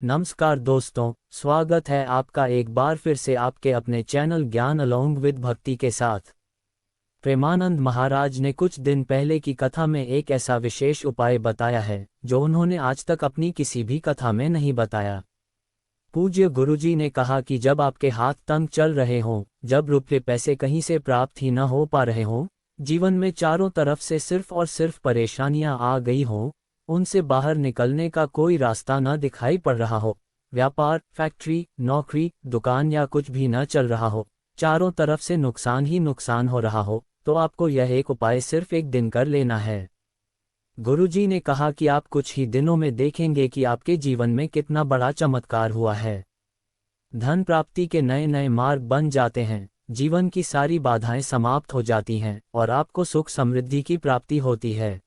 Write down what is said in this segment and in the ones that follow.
नमस्कार दोस्तों, स्वागत है आपका एक बार फिर से आपके अपने चैनल ज्ञान अलोंग विद भक्ति के साथ। प्रेमानंद महाराज ने कुछ दिन पहले की कथा में एक ऐसा विशेष उपाय बताया है जो उन्होंने आज तक अपनी किसी भी कथा में नहीं बताया। पूज्य गुरुजी ने कहा कि जब आपके हाथ तंग चल रहे हों, जब रुपये पैसे कहीं से प्राप्त ही न हो पा रहे हों, जीवन में चारों तरफ से सिर्फ और सिर्फ परेशानियां आ गई हों, उनसे बाहर निकलने का कोई रास्ता न दिखाई पड़ रहा हो, व्यापार, फैक्ट्री, नौकरी, दुकान या कुछ भी न चल रहा हो, चारों तरफ से नुकसान ही नुकसान हो रहा हो, तो आपको यह एक उपाय सिर्फ एक दिन कर लेना है। गुरुजी ने कहा कि आप कुछ ही दिनों में देखेंगे कि आपके जीवन में कितना बड़ा चमत्कार हुआ है। धन प्राप्ति के नए नए मार्ग बन जाते हैं, जीवन की सारी बाधाएं समाप्त हो जाती हैं और आपको सुख समृद्धि की प्राप्ति होती है।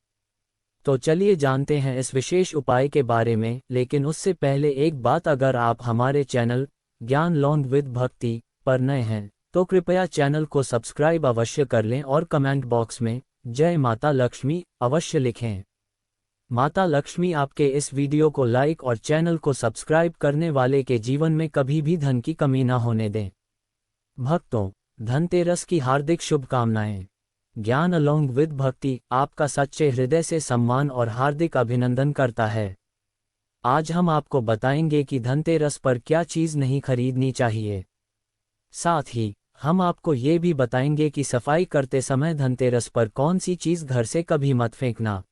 तो चलिए जानते हैं इस विशेष उपाय के बारे में, लेकिन उससे पहले एक बात, अगर आप हमारे चैनल ज्ञान अलोंग विद भक्ति पर नए हैं तो कृपया चैनल को सब्सक्राइब अवश्य कर लें और कमेंट बॉक्स में जय माता लक्ष्मी अवश्य लिखें। माता लक्ष्मी आपके इस वीडियो को लाइक और चैनल को सब्सक्राइब करने वाले के जीवन में कभी भी धन की कमी न होने दें। भक्तों, धनतेरस की हार्दिक शुभकामनाएं। ज्ञान अलोंग विद भक्ति आपका सच्चे हृदय से सम्मान और हार्दिक अभिनंदन करता है। आज हम आपको बताएंगे कि धनतेरस पर क्या चीज़ नहीं खरीदनी चाहिए। साथ ही हम आपको ये भी बताएंगे कि सफाई करते समय धनतेरस पर कौन सी चीज़ घर से कभी मत फेंकना।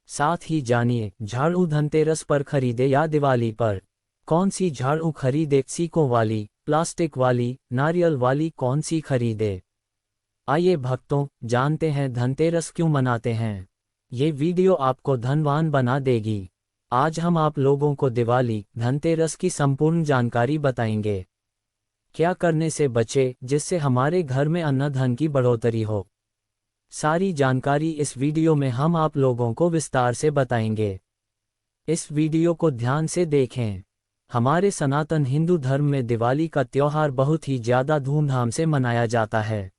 साथ ही जानिए, झाड़ू धनतेरस पर खरीदे या दिवाली पर। कौन सी झाड़ू खरीदे, सीकों वाली, प्लास्टिक वाली, नारियल वाली, कौन सी खरीदे। आइए भक्तों, जानते हैं धनतेरस क्यों मनाते हैं। ये वीडियो आपको धनवान बना देगी। आज हम आप लोगों को दिवाली, धनतेरस की संपूर्ण जानकारी बताएंगे। क्या करने से बचे जिससे हमारे घर में अन्न धन की बढ़ोतरी हो। सारी जानकारी इस वीडियो में हम आप लोगों को विस्तार से बताएंगे। इस वीडियो को ध्यान से देखें। हमारे सनातन हिंदू धर्म में दिवाली का त्योहार बहुत ही ज़्यादा धूमधाम से मनाया जाता है।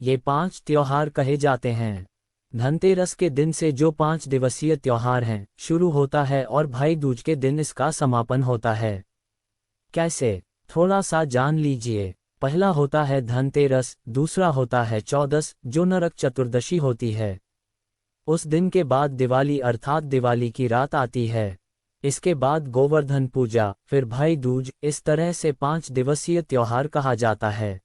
ये 5 त्योहार कहे जाते हैं। धनतेरस के दिन से जो 5 दिवसीय त्योहार हैं शुरू होता है और भाई दूज के दिन इसका समापन होता है। कैसे, थोड़ा सा जान लीजिए। पहला होता है धनतेरस, दूसरा होता है चौदस जो नरक चतुर्दशी होती है। उस दिन के बाद दिवाली अर्थात दिवाली की रात आती है। इसके बाद गोवर्धन पूजा, फिर भाई दूज। इस तरह से 5 दिवसीय त्योहार कहा जाता है।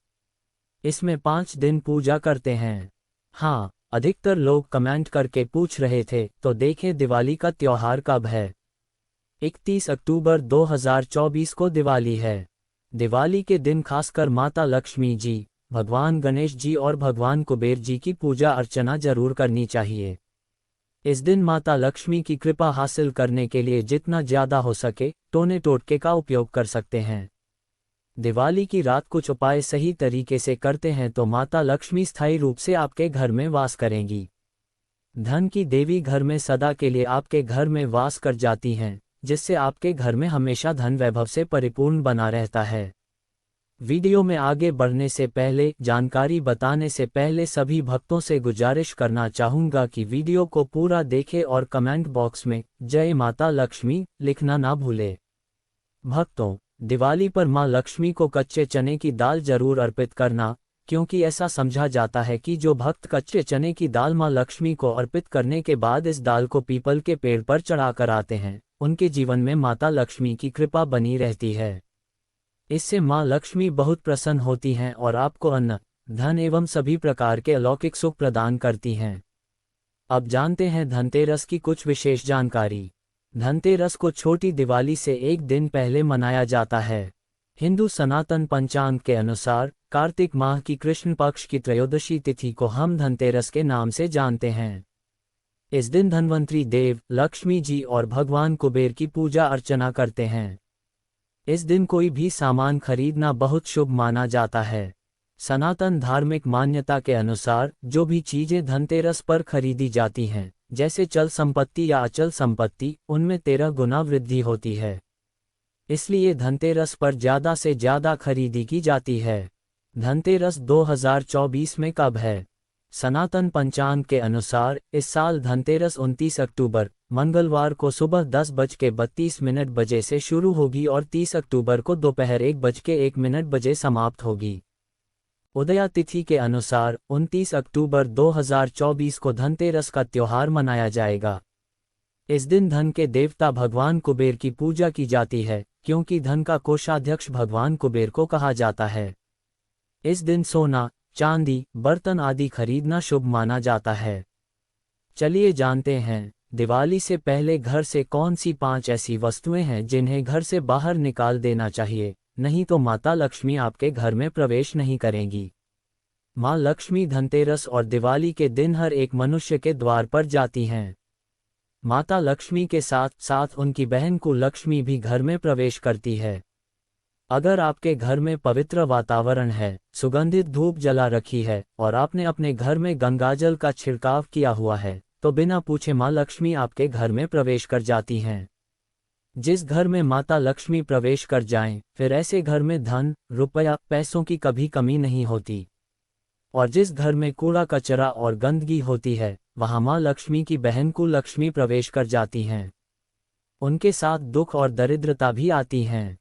इसमें 5 दिन पूजा करते हैं। हाँ, अधिकतर लोग कमेंट करके पूछ रहे थे, तो देखें दिवाली का त्योहार कब है। 31 अक्टूबर 2024 को दिवाली है। दिवाली के दिन खासकर माता लक्ष्मी जी, भगवान गणेश जी और भगवान कुबेर जी की पूजा अर्चना जरूर करनी चाहिए। इस दिन माता लक्ष्मी की कृपा हासिल करने के लिए जितना ज़्यादा हो सके टोने टोटके का उपयोग कर सकते हैं। दिवाली की रात कुछ उपाय सही तरीके से करते हैं तो माता लक्ष्मी स्थायी रूप से आपके घर में वास करेंगी। धन की देवी घर में सदा के लिए आपके घर में वास कर जाती हैं, जिससे आपके घर में हमेशा धन वैभव से परिपूर्ण बना रहता है। वीडियो में आगे बढ़ने से पहले, जानकारी बताने से पहले सभी भक्तों से गुजारिश करना चाहूँगा कि वीडियो को पूरा देखें और कमेंट बॉक्स में जय माता लक्ष्मी लिखना ना भूले। भक्तों, दिवाली पर माँ लक्ष्मी को कच्चे चने की दाल जरूर अर्पित करना, क्योंकि ऐसा समझा जाता है कि जो भक्त कच्चे चने की दाल माँ लक्ष्मी को अर्पित करने के बाद इस दाल को पीपल के पेड़ पर चढ़ाकर आते हैं, उनके जीवन में माता लक्ष्मी की कृपा बनी रहती है। इससे माँ लक्ष्मी बहुत प्रसन्न होती हैं और आपको अन्न, धन एवं सभी प्रकार के अलौकिक सुख प्रदान करती हैं। अब जानते हैं धनतेरस की कुछ विशेष जानकारी। धनतेरस को छोटी दिवाली से एक दिन पहले मनाया जाता है। हिंदू सनातन पंचांग के अनुसार कार्तिक माह की कृष्ण पक्ष की त्रयोदशी तिथि को हम धनतेरस के नाम से जानते हैं। इस दिन धनवंतरी देव, लक्ष्मी जी और भगवान कुबेर की पूजा अर्चना करते हैं। इस दिन कोई भी सामान खरीदना बहुत शुभ माना जाता है। सनातन धार्मिक मान्यता के अनुसार जो भी चीजें धनतेरस पर खरीदी जाती हैं, जैसे चल संपत्ति या अचल संपत्ति, उनमें 13 गुना वृद्धि होती है। इसलिए धनतेरस पर ज़्यादा से ज़्यादा खरीदी की जाती है। धनतेरस 2024 में कब है? सनातन पंचांग के अनुसार इस साल धनतेरस 29 अक्टूबर मंगलवार को सुबह 10:32 बजे से शुरू होगी और 30 अक्टूबर को दोपहर 1:01 बजे समाप्त होगी। उदया तिथि के अनुसार 29 अक्टूबर 2024 को धनतेरस का त्योहार मनाया जाएगा। इस दिन धन के देवता भगवान कुबेर की पूजा की जाती है, क्योंकि धन का कोषाध्यक्ष भगवान कुबेर को कहा जाता है। इस दिन सोना, चांदी, बर्तन आदि खरीदना शुभ माना जाता है। चलिए जानते हैं, दिवाली से पहले घर से कौन सी 5 ऐसी वस्तुएं हैं जिन्हें घर से बाहर निकाल देना चाहिए, नहीं तो माता लक्ष्मी आपके घर में प्रवेश नहीं करेंगी। माँ लक्ष्मी धनतेरस और दिवाली के दिन हर एक मनुष्य के द्वार पर जाती हैं। माता लक्ष्मी के साथ साथ उनकी बहन को लक्ष्मी भी घर में प्रवेश करती है। अगर आपके घर में पवित्र वातावरण है, सुगंधित धूप जला रखी है और आपने अपने घर में गंगाजल का छिड़काव किया हुआ है, तो बिना पूछे माँ लक्ष्मी आपके घर में प्रवेश कर जाती हैं। जिस घर में माता लक्ष्मी प्रवेश कर जाएं, फिर ऐसे घर में धन, रुपया, पैसों की कभी कमी नहीं होती। और जिस घर में कूड़ा कचरा और गंदगी होती है, वहाँ माँ लक्ष्मी की बहन को लक्ष्मी प्रवेश कर जाती हैं। उनके साथ दुख और दरिद्रता भी आती हैं।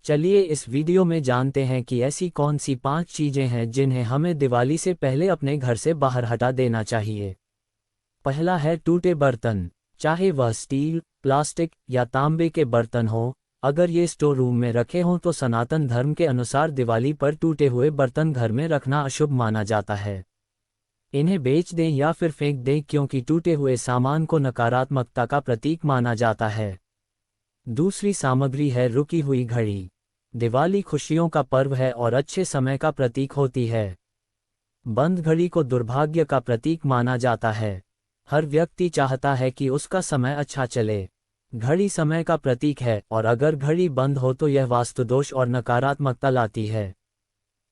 चलिए इस वीडियो में जानते हैं कि ऐसी कौन सी 5 चीजें हैं जिन्हें हमें दिवाली से पहले अपने घर से बाहर हटा देना चाहिए। पहला है टूटे बर्तन। चाहे वह स्टील, प्लास्टिक या तांबे के बर्तन हो, अगर ये स्टोर रूम में रखे हों तो सनातन धर्म के अनुसार दिवाली पर टूटे हुए बर्तन घर में रखना अशुभ माना जाता है। इन्हें बेच दें या फिर फेंक दें, क्योंकि टूटे हुए सामान को नकारात्मकता का प्रतीक माना जाता है। दूसरी सामग्री है रुकी हुई घड़ी। दिवाली खुशियों का पर्व है और अच्छे समय का प्रतीक होती है। बंद घड़ी को दुर्भाग्य का प्रतीक माना जाता है। हर व्यक्ति चाहता है कि उसका समय अच्छा चले। घड़ी समय का प्रतीक है और अगर घड़ी बंद हो तो यह वास्तुदोष और नकारात्मकता लाती है।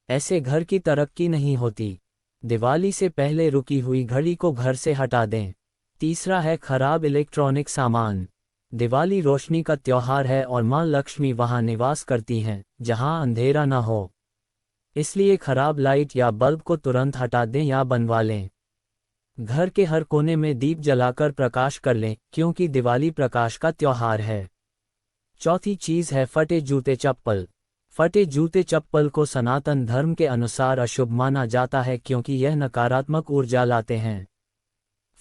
ऐसे घर की तरक्की नहीं होती। दिवाली से पहले रुकी हुई घड़ी को घर से हटा दें। तीसरा है खराब इलेक्ट्रॉनिक सामान। दिवाली रोशनी का त्योहार है और माँ लक्ष्मी वहाँ निवास करती हैं जहाँ अंधेरा न हो। इसलिए खराब लाइट या बल्ब को तुरंत हटा दें या बनवा लें। घर के हर कोने में दीप जलाकर प्रकाश कर लें, क्योंकि दिवाली प्रकाश का त्योहार है। चौथी चीज़ है फटे जूते चप्पल। फटे जूते चप्पल को सनातन धर्म के अनुसार अशुभ माना जाता है, क्योंकि यह नकारात्मक ऊर्जा लाते हैं।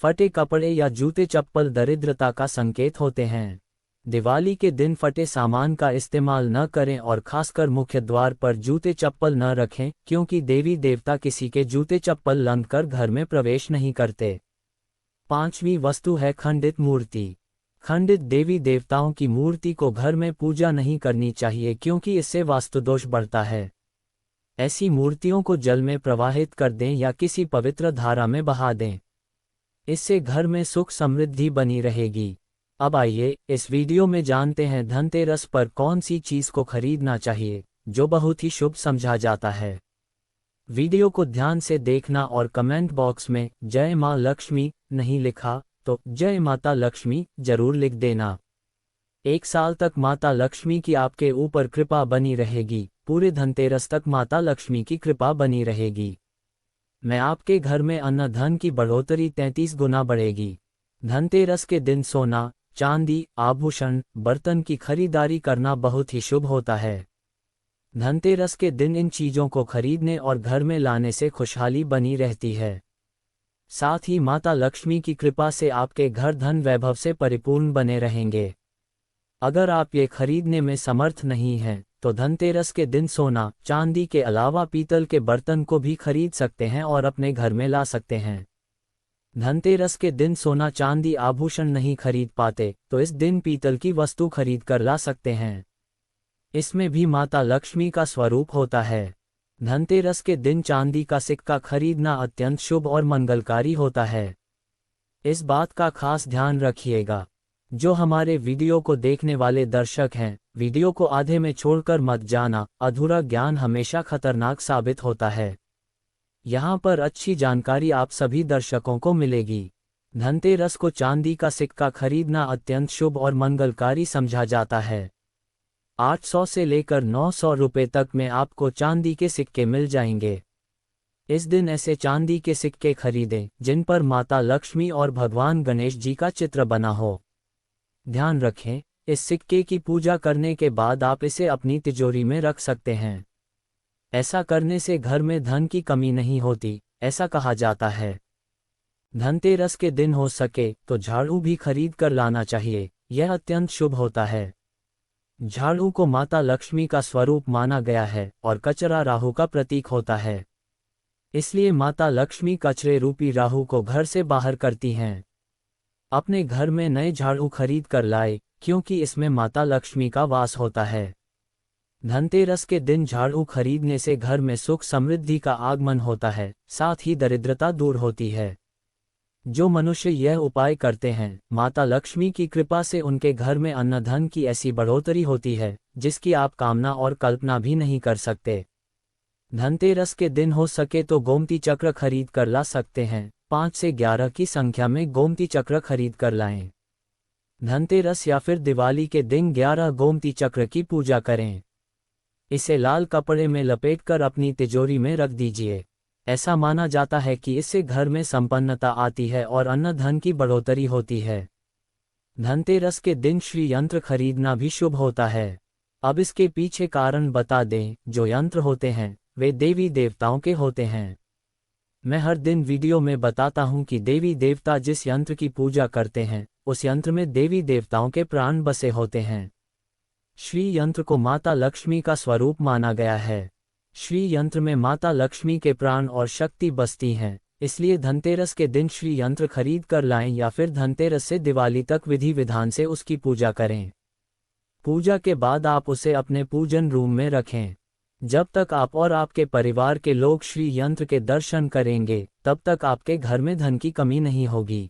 फटे कपड़े या जूते चप्पल दरिद्रता का संकेत होते हैं। दिवाली के दिन फटे सामान का इस्तेमाल न करें और खासकर मुख्य द्वार पर जूते चप्पल न रखें, क्योंकि देवी देवता किसी के जूते चप्पल लांघकर घर में प्रवेश नहीं करते। पांचवी वस्तु है खंडित मूर्ति। खंडित देवी देवताओं की मूर्ति को घर में पूजा नहीं करनी चाहिए, क्योंकि इससे वास्तुदोष बढ़ता है। ऐसी मूर्तियों को जल में प्रवाहित कर दें या किसी पवित्र धारा में बहा दें। इससे घर में सुख समृद्धि बनी रहेगी। अब आइए इस वीडियो में जानते हैं धनतेरस पर कौन सी चीज़ को खरीदना चाहिए, जो बहुत ही शुभ समझा जाता है। वीडियो को ध्यान से देखना और कमेंट बॉक्स में जय माँ लक्ष्मी नहीं लिखा तो जय माता लक्ष्मी जरूर लिख देना। 1 साल तक माता लक्ष्मी की आपके ऊपर कृपा बनी रहेगी। पूरे धनतेरस तक माता लक्ष्मी की कृपा बनी रहेगी। मैं आपके घर में अन्न धन की बढ़ोतरी 33 गुना बढ़ेगी। धनतेरस के दिन सोना, चांदी, आभूषण, बर्तन की खरीदारी करना बहुत ही शुभ होता है। धनतेरस के दिन इन चीज़ों को खरीदने और घर में लाने से खुशहाली बनी रहती है। साथ ही माता लक्ष्मी की कृपा से आपके घर धन वैभव से परिपूर्ण बने रहेंगे। अगर आप ये खरीदने में समर्थ नहीं हैं, तो धनतेरस के दिन सोना, चांदी के अलावा पीतल के बर्तन को भी खरीद सकते हैं और अपने घर में ला सकते हैं। धनतेरस के दिन सोना, चांदी, आभूषण नहीं खरीद पाते तो इस दिन पीतल की वस्तु खरीद कर ला सकते हैं। इसमें भी माता लक्ष्मी का स्वरूप होता है। धनतेरस के दिन चांदी का सिक्का खरीदना अत्यंत शुभ और मंगलकारी होता है। इस बात का खास ध्यान रखिएगा। जो हमारे वीडियो को देखने वाले दर्शक हैं, वीडियो को आधे में छोड़कर मत जाना। अधूरा ज्ञान हमेशा खतरनाक साबित होता है। यहाँ पर अच्छी जानकारी आप सभी दर्शकों को मिलेगी। धनतेरस को चांदी का सिक्का खरीदना अत्यंत शुभ और मंगलकारी समझा जाता है। 800 से लेकर 900 रुपये तक में आपको चांदी के सिक्के मिल जाएंगे। इस दिन ऐसे चांदी के सिक्के खरीदें जिन पर माता लक्ष्मी और भगवान गणेश जी का चित्र बना हो। ध्यान रखें, इस सिक्के की पूजा करने के बाद आप इसे अपनी तिजोरी में रख सकते हैं। ऐसा करने से घर में धन की कमी नहीं होती, ऐसा कहा जाता है। धनतेरस के दिन हो सके तो झाड़ू भी खरीद कर लाना चाहिए, यह अत्यंत शुभ होता है। झाड़ू को माता लक्ष्मी का स्वरूप माना गया है और कचरा राहु का प्रतीक होता है। इसलिए माता लक्ष्मी कचरे रूपी राहु को घर से बाहर करती हैं। अपने घर में नए झाड़ू खरीद कर लाए, क्योंकि इसमें माता लक्ष्मी का वास होता है। धनतेरस के दिन झाड़ू खरीदने से घर में सुख समृद्धि का आगमन होता है, साथ ही दरिद्रता दूर होती है। जो मनुष्य यह उपाय करते हैं, माता लक्ष्मी की कृपा से उनके घर में अन्न धन की ऐसी बढ़ोतरी होती है जिसकी आप कामना और कल्पना भी नहीं कर सकते। धनतेरस के दिन हो सके तो गोमती चक्र खरीद कर ला सकते हैं। 5 से 11 की संख्या में गोमती चक्र खरीद कर लाएं। धनतेरस या फिर दिवाली के दिन 11 गोमती चक्र की पूजा करें। इसे लाल कपड़े में लपेटकर अपनी तिजोरी में रख दीजिए। ऐसा माना जाता है कि इससे घर में संपन्नता आती है और अन्न धन की बढ़ोतरी होती है। धनतेरस के दिन श्री यंत्र खरीदना भी शुभ होता है। अब इसके पीछे कारण बता दें। जो यंत्र होते हैं वे देवी देवताओं के होते हैं। मैं हर दिन वीडियो में बताता हूं कि देवी देवता जिस यंत्र की पूजा करते हैं उस यंत्र में देवी देवताओं के प्राण बसे होते हैं। श्री यंत्र को माता लक्ष्मी का स्वरूप माना गया है। श्री यंत्र में माता लक्ष्मी के प्राण और शक्ति बसती हैं, इसलिए धनतेरस के दिन श्री यंत्र खरीद कर लाएं या फिर धनतेरस से दिवाली तक विधि विधान से उसकी पूजा करें। पूजा के बाद आप उसे अपने पूजन रूम में रखें। जब तक आप और आपके परिवार के लोग श्री यंत्र के दर्शन करेंगे तब तक आपके घर में धन की कमी नहीं होगी।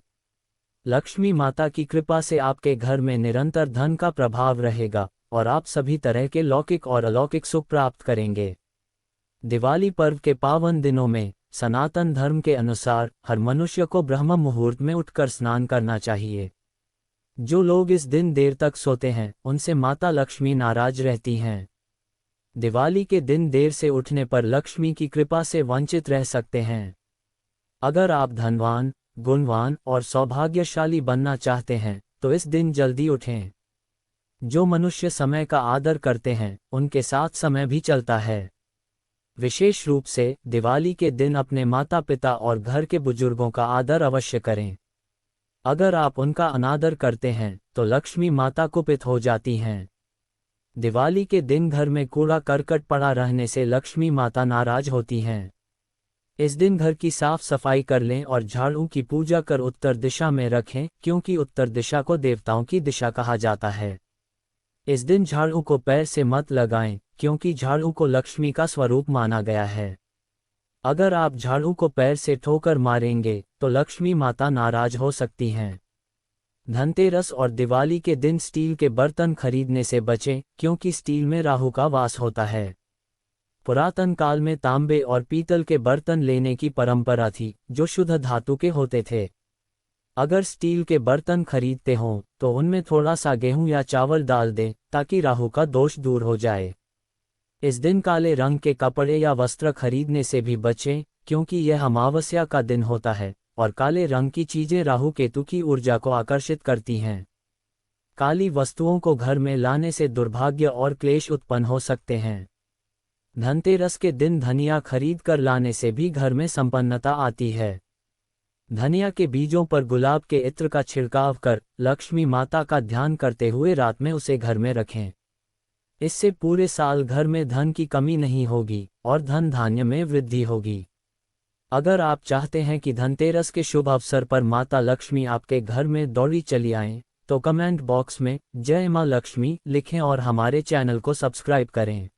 लक्ष्मी माता की कृपा से आपके घर में निरंतर धन का प्रभाव रहेगा और आप सभी तरह के लौकिक और अलौकिक सुख प्राप्त करेंगे। दिवाली पर्व के पावन दिनों में सनातन धर्म के अनुसार हर मनुष्य को ब्रह्म मुहूर्त में उठकर स्नान करना चाहिए। जो लोग इस दिन देर तक सोते हैं उनसे माता लक्ष्मी नाराज रहती हैं। दिवाली के दिन देर से उठने पर लक्ष्मी की कृपा से वंचित रह सकते हैं। अगर आप धनवान, गुणवान और सौभाग्यशाली बनना चाहते हैं तो इस दिन जल्दी उठें। जो मनुष्य समय का आदर करते हैं उनके साथ समय भी चलता है। विशेष रूप से दिवाली के दिन अपने माता पिता और घर के बुजुर्गों का आदर अवश्य करें। अगर आप उनका अनादर करते हैं तो लक्ष्मी माता कुपित हो जाती हैं। दिवाली के दिन घर में कूड़ा करकट पड़ा रहने से लक्ष्मी माता नाराज होती हैं। इस दिन घर की साफ सफाई कर लें और झाड़ू की पूजा कर उत्तर दिशा में रखें, क्योंकि उत्तर दिशा को देवताओं की दिशा कहा जाता है। इस दिन झाड़ू को पैर से मत लगाएं, क्योंकि झाड़ू को लक्ष्मी का स्वरूप माना गया है। अगर आप झाड़ू को पैर से ठोकर मारेंगे तो लक्ष्मी माता नाराज हो सकती हैं। धनतेरस और दिवाली के दिन स्टील के बर्तन खरीदने से बचें, क्योंकि स्टील में राहु का वास होता है। पुरातन काल में तांबे और पीतल के बर्तन लेने की परंपरा थी, जो शुद्ध धातु के होते थे। अगर स्टील के बर्तन खरीदते हों तो उनमें थोड़ा सा गेहूं या चावल डाल दें ताकि राहु का दोष दूर हो जाए। इस दिन काले रंग के कपड़े या वस्त्र खरीदने से भी बचें, क्योंकि यह अमावस्या का दिन होता है और काले रंग की चीजें राहु केतु की ऊर्जा को आकर्षित करती हैं। काली वस्तुओं को घर में लाने से दुर्भाग्य और क्लेश उत्पन्न हो सकते हैं। धनतेरस के दिन धनिया खरीद कर लाने से भी घर में संपन्नता आती है। धनिया के बीजों पर गुलाब के इत्र का छिड़काव कर लक्ष्मी माता का ध्यान करते हुए रात में उसे घर में रखें। इससे पूरे साल घर में धन की कमी नहीं होगी और धन धान्य में वृद्धि होगी। अगर आप चाहते हैं कि धनतेरस के शुभ अवसर पर माता लक्ष्मी आपके घर में दौड़ी चली आएं, तो कमेंट बॉक्स में जय मां लक्ष्मी लिखें और हमारे चैनल को सब्सक्राइब करें।